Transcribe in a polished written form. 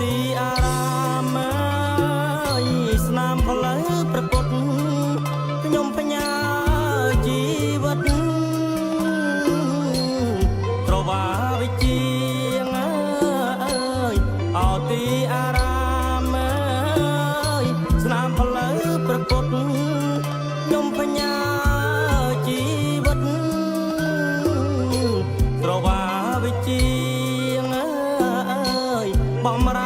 ទីអារាមស្នាមផ្លូវប្រពុតខ្ញុំបញ្ញាជីវិតត្រវាវិជាងអើទីអារាមស្នាមផ្លូវប្រពុតខ្ញុំបញ្ញាជីវិតត្រវាវិជាងបំរើ